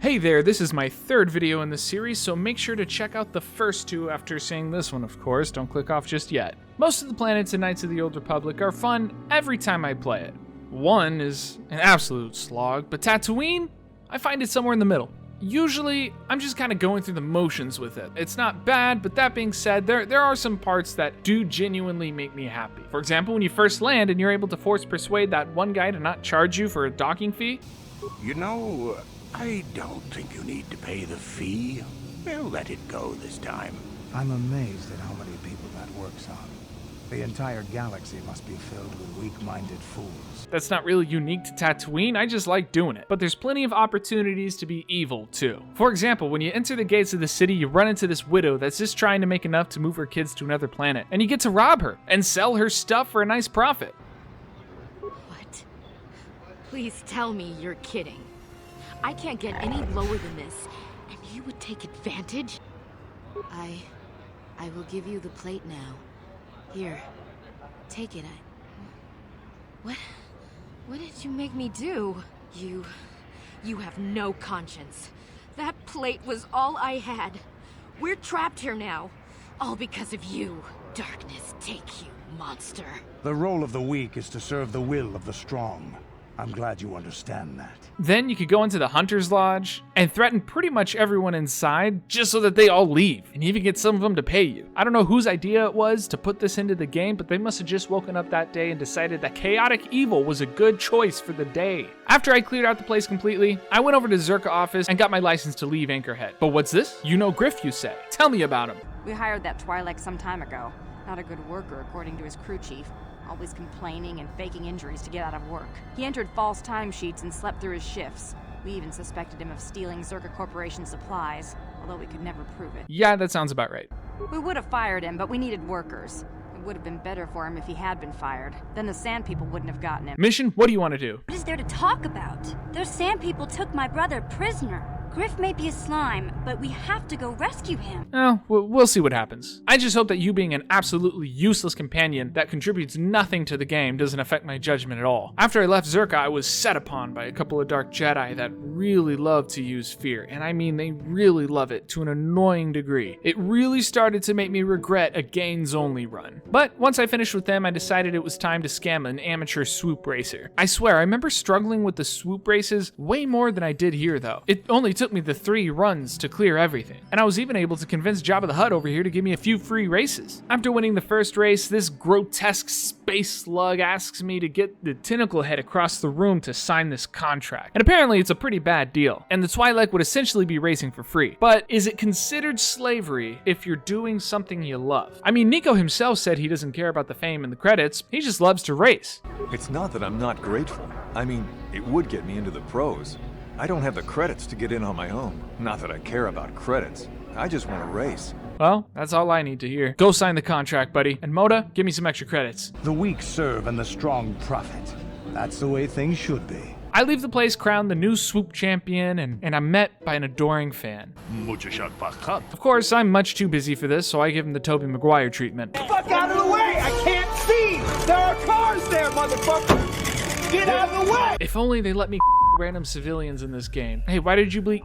Hey there, this is my third video in the series, so make sure to check out the first two after seeing this one, of course. Don't click off just yet. Most of the planets in Knights of the Old Republic are fun every time I play it. One is an absolute slog, but Tatooine, I find it somewhere in the middle. Usually, I'm just kind of going through the motions with it. It's not bad, but that being said, there are some parts that do genuinely make me happy. For example, when you first land and you're able to force persuade that one guy to not charge you for a docking fee. You know, I don't think you need to pay the fee. We'll let it go this time. I'm amazed at how many people that works on. The entire galaxy must be filled with weak-minded fools. That's not really unique to Tatooine, I just like doing it. But there's plenty of opportunities to be evil, too. For example, when you enter the gates of the city, you run into this widow that's just trying to make enough to move her kids to another planet. And you get to rob her and sell her stuff for a nice profit. What? Please tell me you're kidding. I can't get any lower than this, and you would take advantage? I will give you the plate now. Here, take it. What did you make me do? You have no conscience. That plate was all I had. We're trapped here now, all because of you. Darkness take you, monster. The role of the weak is to serve the will of the strong. I'm glad you understand that. Then you could go into the Hunter's Lodge and threaten pretty much everyone inside just so that they all leave, and even get some of them to pay you. I don't know whose idea it was to put this into the game, but they must have just woken up that day and decided that chaotic evil was a good choice for the day. After I cleared out the place completely, I went over to Czerka office and got my license to leave Anchorhead. But what's this? You know Griff, you say. Tell me about him. We hired that Twi'lek some time ago. Not a good worker, according to his crew chief. Always complaining and faking injuries to get out of work. He entered false timesheets and slept through his shifts. We even suspected him of stealing Czerka Corporation supplies, although we could never prove it. Yeah, that sounds about right. We would have fired him, but we needed workers. It would have been better for him if he had been fired. Then the Sand People wouldn't have gotten him. Mission, what do you want to do? What is there to talk about? Those Sand People took my brother prisoner. Griff may be a slime, but we have to go rescue him. Oh, we'll see what happens. I just hope that you being an absolutely useless companion that contributes nothing to the game doesn't affect my judgment at all. After I left Czerka, I was set upon by a couple of Dark Jedi that really love to use fear, and I mean they really love it to an annoying degree. It really started to make me regret a gains-only run. But once I finished with them, I decided it was time to scam an amateur swoop racer. I swear, I remember struggling with the swoop races way more than I did here though. It only took me the 3 runs to clear everything, and I was even able to convince Jabba the Hutt over here to give me a few free races. After winning the first race, this grotesque space slug asks me to get the tentacle head across the room to sign this contract. And apparently it's a pretty bad deal, and the Twi'lek would essentially be racing for free. But is it considered slavery if you're doing something you love? I mean, Nico himself said he doesn't care about the fame and the credits, he just loves to race. It's not that I'm not grateful. I mean, it would get me into the pros. I don't have the credits to get in on my own. Not that I care about credits. I just want to race. Well, that's all I need to hear. Go sign the contract, buddy. And Moda, give me some extra credits. The weak serve and the strong profit. That's the way things should be. I leave the place crowned the new swoop champion, and I'm met by an adoring fan. Of course, I'm much too busy for this, so I give him the Tobey Maguire treatment. Fuck out of the way! I can't see! There are cars there, motherfucker! Get out of the way! If only they let me random civilians in this game. Hey, why did you bleep?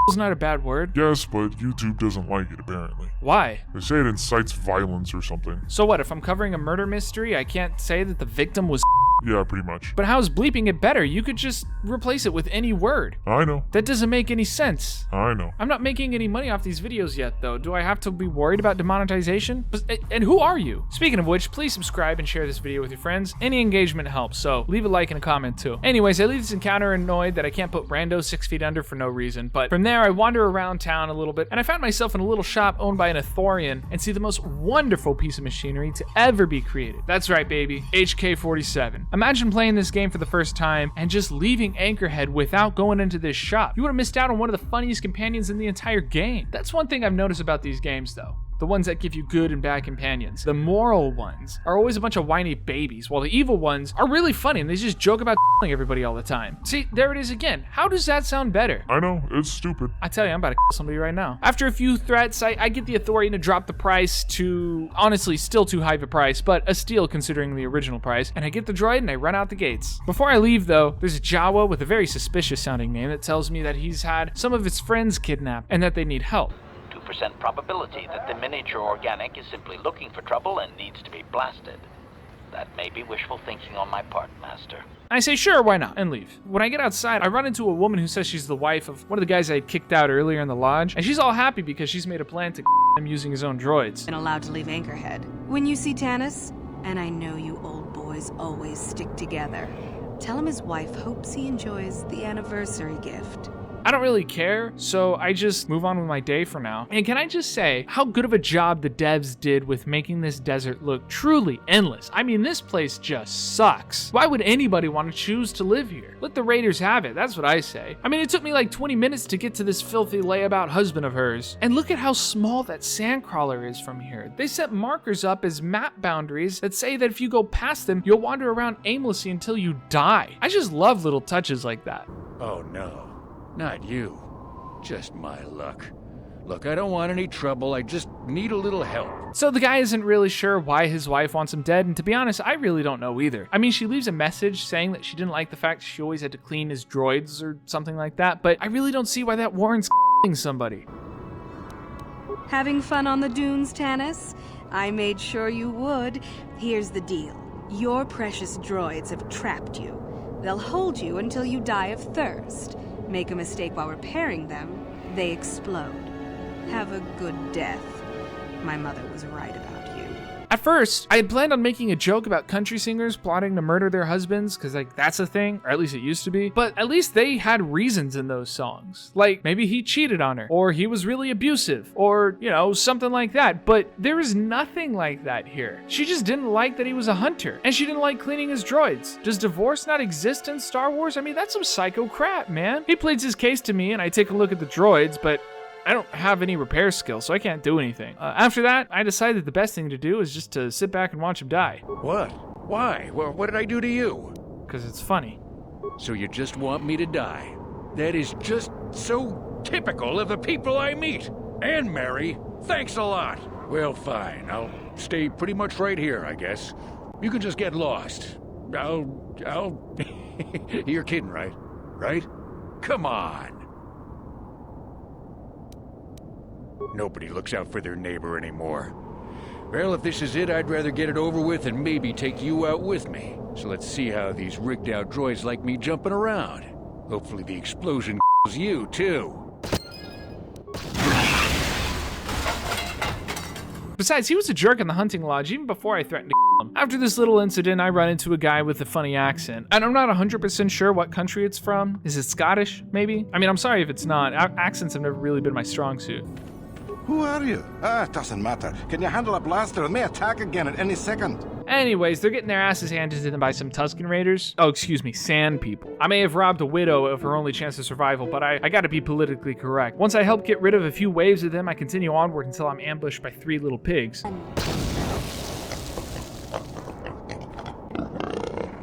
Is not a bad word. Yes, but YouTube doesn't like it, apparently. Why? They say it incites violence or something. So what, if I'm covering a murder mystery, I can't say that the victim was Yeah, pretty much. But how's bleeping it better? You could just replace it with any word. I know. That doesn't make any sense. I know. I'm not making any money off these videos yet, though. Do I have to be worried about demonetization? And who are you? Speaking of which, please subscribe and share this video with your friends. Any engagement helps, so leave a like and a comment too. Anyways, I leave this encounter annoyed that I can't put rando 6 feet under for no reason, but from there I wander around town a little bit, and I found myself in a little shop owned by an Ithorian and see the most wonderful piece of machinery to ever be created. That's right, baby. HK-47. Imagine playing this game for the first time and just leaving Anchorhead without going into this shop. You would have missed out on one of the funniest companions in the entire game. That's one thing I've noticed about these games though. The ones that give you good and bad companions. The moral ones are always a bunch of whiny babies, while the evil ones are really funny and they just joke about everybody all the time. See, there it is again. How does that sound better? I know, it's stupid. I tell you, I'm about to kill somebody right now. After a few threats, I get the authority to drop the price to, honestly, still too high of a price, but a steal considering the original price, and I get the droid and I run out the gates. Before I leave though, there's a Jawa with a very suspicious sounding name that tells me that he's had some of his friends kidnapped and that they need help. 2% probability that the miniature organic is simply looking for trouble and needs to be blasted. That may be wishful thinking on my part, Master. I say, sure, why not, and leave. When I get outside, I run into a woman who says she's the wife of one of the guys I had kicked out earlier in the lodge, and she's all happy because she's made a plan to him using his own droids. And allowed to leave Anchorhead. When you see Tanis, and I know you old boys always stick together, tell him his wife hopes he enjoys the anniversary gift. I don't really care, so I just move on with my day for now. And can I just say how good of a job the devs did with making this desert look truly endless? I mean, this place just sucks. Why would anybody want to choose to live here? Let the raiders have it, that's what I say. I mean, it took me like 20 minutes to get to this filthy layabout husband of hers. And look at how small that sandcrawler is from here. They set markers up as map boundaries that say that if you go past them, you'll wander around aimlessly until you die. I just love little touches like that. Oh no. Not you. Just my luck. Look, I don't want any trouble. I just need a little help. So the guy isn't really sure why his wife wants him dead, and to be honest, I really don't know either. I mean, she leaves a message saying that she didn't like the fact she always had to clean his droids or something like that, but I really don't see why that warrants somebody. Having fun on the dunes, Tanis? I made sure you would. Here's the deal. Your precious droids have trapped you. They'll hold you until you die of thirst. Make a mistake while repairing them, they explode. Have a good death. My mother was right about you. At first, I had planned on making a joke about country singers plotting to murder their husbands, because like that's a thing, or at least it used to be, but at least they had reasons in those songs. Like maybe he cheated on her, or he was really abusive, or you know, something like that, but there is nothing like that here. She just didn't like that he was a hunter, and she didn't like cleaning his droids. Does divorce not exist in Star Wars? I mean, that's some psycho crap, man. He pleads his case to me, and I take a look at the droids, but I don't have any repair skills, so I can't do anything. After that, I decided the best thing to do is just to sit back and watch him die. What? Why? Well, what did I do to you? Because it's funny. So you just want me to die? That is just so typical of the people I meet. And marry. Thanks a lot. Well, fine. I'll stay pretty much right here, I guess. You can just get lost. I'll... You're kidding, right? Right? Come on. Nobody looks out for their neighbor anymore. Well, if this is it, I'd rather get it over with and maybe take you out with me. So let's see how these rigged out droids like me jumping around. Hopefully the explosion you, too. Besides, he was a jerk in the hunting lodge even before I threatened to kill him. After this little incident, I run into a guy with a funny accent. And I'm not 100% sure what country it's from. Is it Scottish, maybe? I mean, I'm sorry if it's not. Accents have never really been my strong suit. Who are you? It doesn't matter. Can you handle a blaster? It may attack again at any second. Anyways, they're getting their asses handed to them by some Tusken Raiders. Oh, excuse me, Sand People. I may have robbed a widow of her only chance of survival, but I gotta be politically correct. Once I help get rid of a few waves of them, I continue onward until I'm ambushed by 3 little pigs.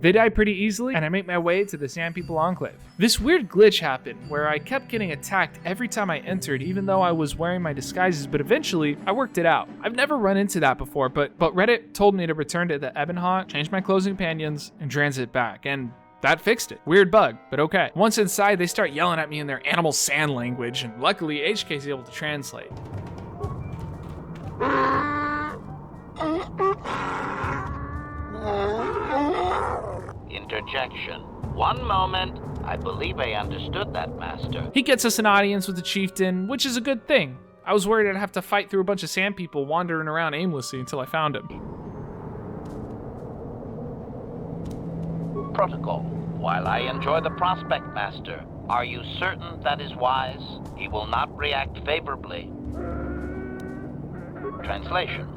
They die pretty easily, and I make my way to the Sand People Enclave. This weird glitch happened where I kept getting attacked every time I entered, even though I was wearing my disguises, but eventually I worked it out. I've never run into that before, but Reddit told me to return to the Ebonhawk, change my closing companions, and transit back, and that fixed it. Weird bug, but okay. Once inside, they start yelling at me in their animal sand language, and luckily HK is able to translate. Interjection. One moment. I believe I understood that, Master. He gets us an audience with the chieftain, which is a good thing. I was worried I'd have to fight through a bunch of sand people wandering around aimlessly until I found him. Protocol. While I enjoy the prospect, Master, are you certain that is wise? He will not react favorably. Translation.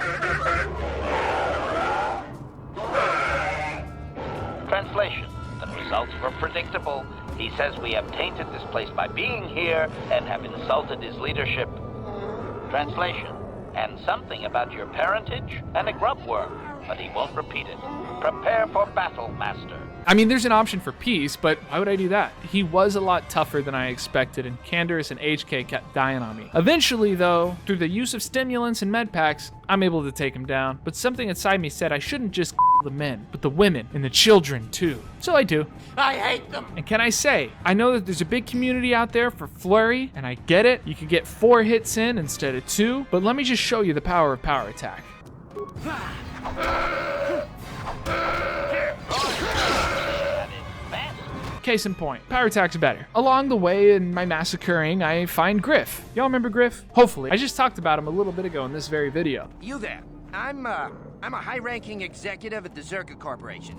Translation. The results were predictable. He says we have tainted this place by being here and have insulted his leadership. Translation. and something about your parentage and a grub worm, but he won't repeat it. Prepare for battle, Master. I mean, there's an option for peace, but why would I do that? He was a lot tougher than I expected, and Canderous and HK kept dying on me. Eventually, though, through the use of stimulants and med packs, I'm able to take him down, but something inside me said I shouldn't just the men, but the women and the children too. So I do. I hate them. And can I say, I know that there's a big community out there for flurry, and I get it. You can get 4 hits in instead of 2, but let me just show you the power of power attack. Case in point, power attack's better. Along the way in my massacring, I find Griff. Y'all remember Griff? Hopefully. I just talked about him a little bit ago in this very video. You there. I'm a high-ranking executive at the Czerka Corporation.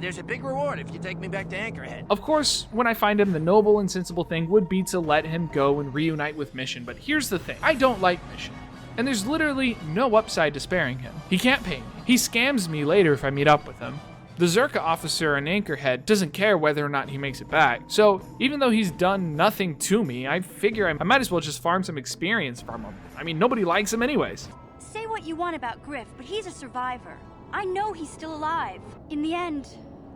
There's a big reward if you take me back to Anchorhead. Of course, when I find him, the noble and sensible thing would be to let him go and reunite with Mission, but here's the thing. I don't like Mission, and there's literally no upside to sparing him. He can't pay me. He scams me later if I meet up with him. The Czerka officer in Anchorhead doesn't care whether or not he makes it back. So even though he's done nothing to me, I figure I might as well just farm some experience from him. I mean, nobody likes him anyways. Say what you want about Griff, but he's a survivor. I know he's still alive. In the end,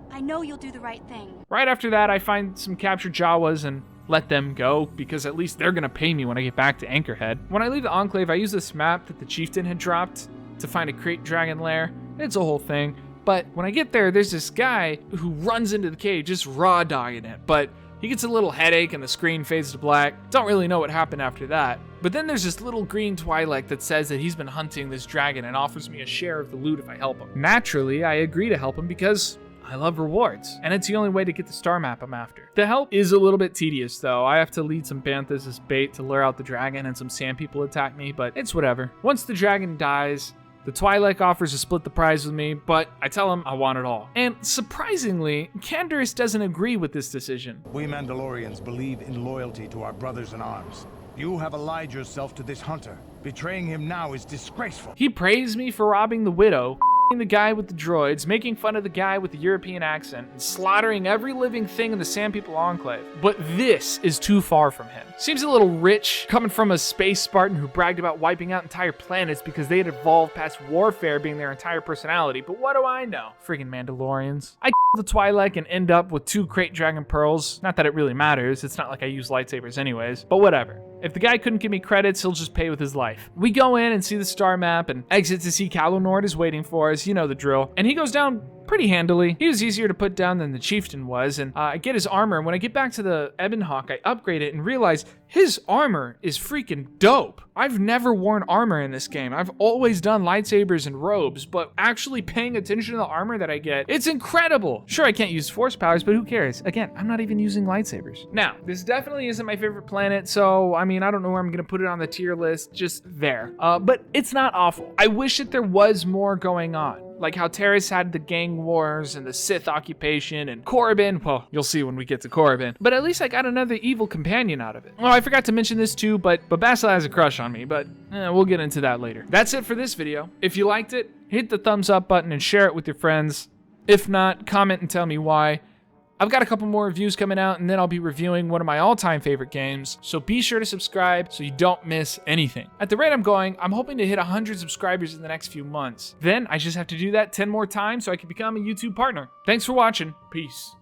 I know you'll do the right thing. Right after that, I find some captured Jawas and let them go, because at least they're gonna pay me when I get back to Anchorhead. When I leave the Enclave, I use this map that the chieftain had dropped to find a Crate Dragon lair. It's a whole thing. But when I get there, there's this guy who runs into the cave just raw dogging it. But he gets a little headache and the screen fades to black. Don't really know what happened after that. But then there's this little green Twi'lek that says that he's been hunting this dragon and offers me a share of the loot if I help him. Naturally, I agree to help him because I love rewards, and it's the only way to get the star map I'm after. The help is a little bit tedious though. I have to lead some banthas as bait to lure out the dragon, and some sand people attack me, but it's whatever. Once the dragon dies, the Twi'lek offers to split the prize with me, but I tell him I want it all. And surprisingly, Canderous doesn't agree with this decision. We Mandalorians believe in loyalty to our brothers in arms. You have allied yourself to this hunter. Betraying him now is disgraceful. He praised me for robbing the widow, the guy with the droids, making fun of the guy with the European accent, and slaughtering every living thing in the Sand People Enclave. But this is too far from him. Seems a little rich, coming from a space Spartan who bragged about wiping out entire planets because they had evolved past warfare being their entire personality. But what do I know? Friggin' Mandalorians. I the Twi'lek and end up with 2 Crate Dragon pearls. Not that it really matters. It's not like I use lightsabers anyways, but whatever. If the guy couldn't give me credits, he'll just pay with his life. We go in and see the star map and exit to see Calo Nord is waiting for us. You know the drill. And he goes down pretty handily. He was easier to put down than the chieftain was, and I get his armor, and when I get back to the Ebon Hawk, I upgrade it and realize his armor is freaking dope. I've never worn armor in this game. I've always done lightsabers and robes, but actually paying attention to the armor that I get, it's incredible. Sure, I can't use force powers, but who cares? Again, I'm not even using lightsabers. Now, this definitely isn't my favorite planet, so I mean, I don't know where I'm gonna put it on the tier list, just there. But it's not awful. I wish that there was more going on. Like how Tanis had the gang wars and the Sith occupation and Korriban. Well, you'll see when we get to Korriban. But at least I got another evil companion out of it. Oh, I forgot to mention this too, but Basil has a crush on me, but we'll get into that later. That's it for this video. If you liked it, hit the thumbs up button and share it with your friends. If not, comment and tell me why. I've got a couple more reviews coming out, and then I'll be reviewing one of my all-time favorite games, so be sure to subscribe so you don't miss anything. At the rate I'm going, I'm hoping to hit 100 subscribers in the next few months. Then I just have to do that 10 more times so I can become a YouTube partner. Thanks for watching. Peace.